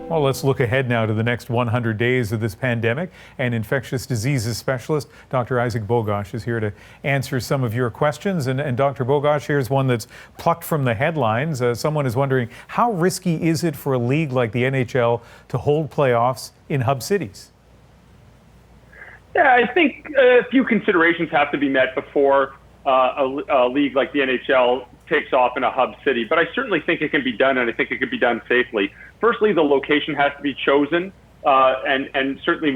Well, let's look ahead now to the next 100 days of this pandemic. And infectious diseases specialist Dr. Isaac Bogosh is here to answer some of your questions. And Dr. Bogosh, here's one that's plucked from the headlines. Someone is wondering, how risky is it for a league like the NHL to hold playoffs in hub cities? Yeah, I think a few considerations have to be met before a league like the NHL takes off in a hub city, but I certainly think it can be done, and I think it can be done safely. Firstly, the location has to be chosen, and certainly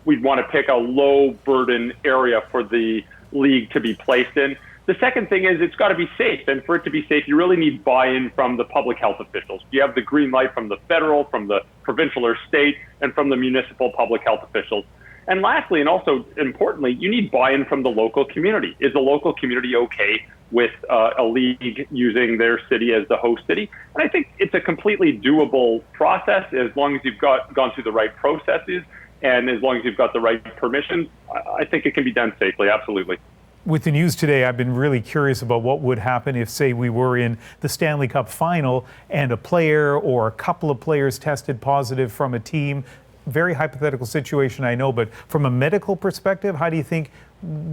we'd want to pick a low burden area for the league to be placed in. The second thing is it's got to be safe, and for it to be safe, you really need buy-in from the public health officials. You have the green light from the federal, from the provincial or state, and from the municipal public health officials. And lastly, and also importantly, you need buy-in from the local community. Is the local community okay with a league using their city as the host city? And I think it's a completely doable process as long as you've gone through the right processes and as long as you've got the right permissions. I think it can be done safely, absolutely. With the news today, I've been really curious about what would happen if, say, we were in the Stanley Cup final and a player or a couple of players tested positive from a team. Very hypothetical situation, I know, but from a medical perspective, how do you think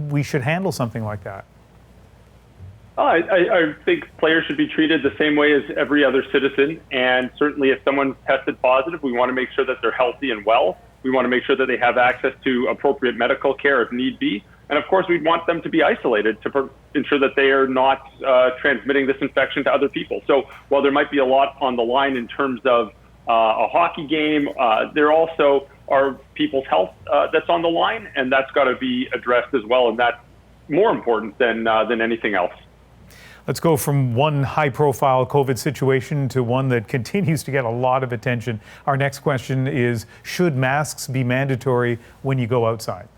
we should handle something like that? I think players should be treated the same way as every other citizen. And certainly if someone's tested positive, we want to make sure that they're healthy and well. We want to make sure that they have access to appropriate medical care if need be. And of course, we'd want them to be isolated to ensure that they are not transmitting this infection to other people. So while there might be a lot on the line in terms of a hockey game, there also are people's health that's on the line, and that's got to be addressed as well. And that's more important than anything else. Let's go from one high-profile COVID situation to one that continues to get a lot of attention. Our next question is, should masks be mandatory when you go outside?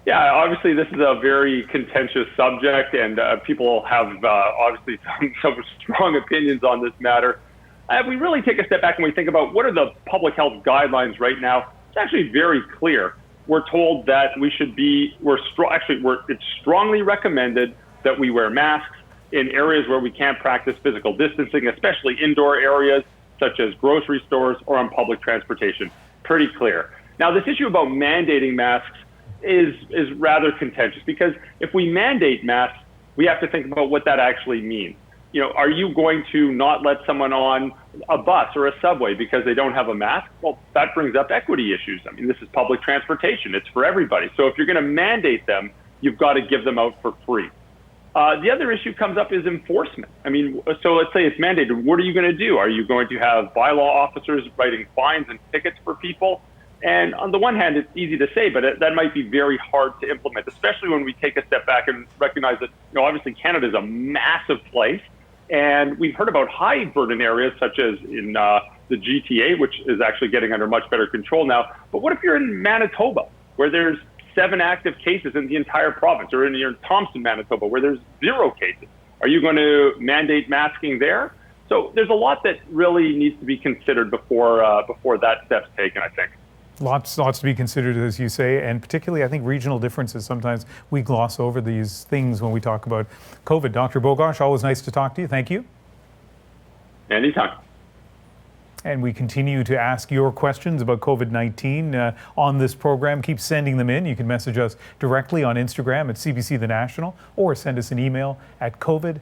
Yeah, obviously this is a very contentious subject, and people have obviously some strong opinions on this matter. We really take a step back and we think about what are the public health guidelines right now. It's actually very clear. We're told that we should be, it's strongly recommended that we wear masks in areas where we can't practice physical distancing, especially indoor areas such as grocery stores or on public transportation. Pretty clear. Now, this issue about mandating masks is rather contentious, because if we mandate masks, we have to think about what that actually means. You know, are you going to not let someone on a bus or a subway because they don't have a mask? Well, that brings up equity issues. I mean, this is public transportation. It's for everybody. So if you're going to mandate them, you've got to give them out for free. The other issue comes up is enforcement. I mean, so let's say it's mandated. What are you going to do? Are you going to have bylaw officers writing fines and tickets for people? And on the one hand, it's easy to say, but that might be very hard to implement, especially when we take a step back and recognize that, you know, obviously Canada is a massive place. And we've heard about high burden areas such as in the GTA, which is actually getting under much better control now. But what if you're in Manitoba, where there's 7 active cases in the entire province, or in Thompson, Manitoba, where there's 0 cases? Are you going to mandate masking there? So there's a lot that really needs to be considered before that step's taken, I think. Lots to be considered, as you say, and particularly, I think, regional differences. Sometimes we gloss over these things when we talk about COVID. Dr. Bogosh, always nice to talk to you. Thank you. Anytime. And we continue to ask your questions about COVID-19 on this program. Keep sending them in. You can message us directly on Instagram at CBC The National, or send us an email at covid@cbc.ca.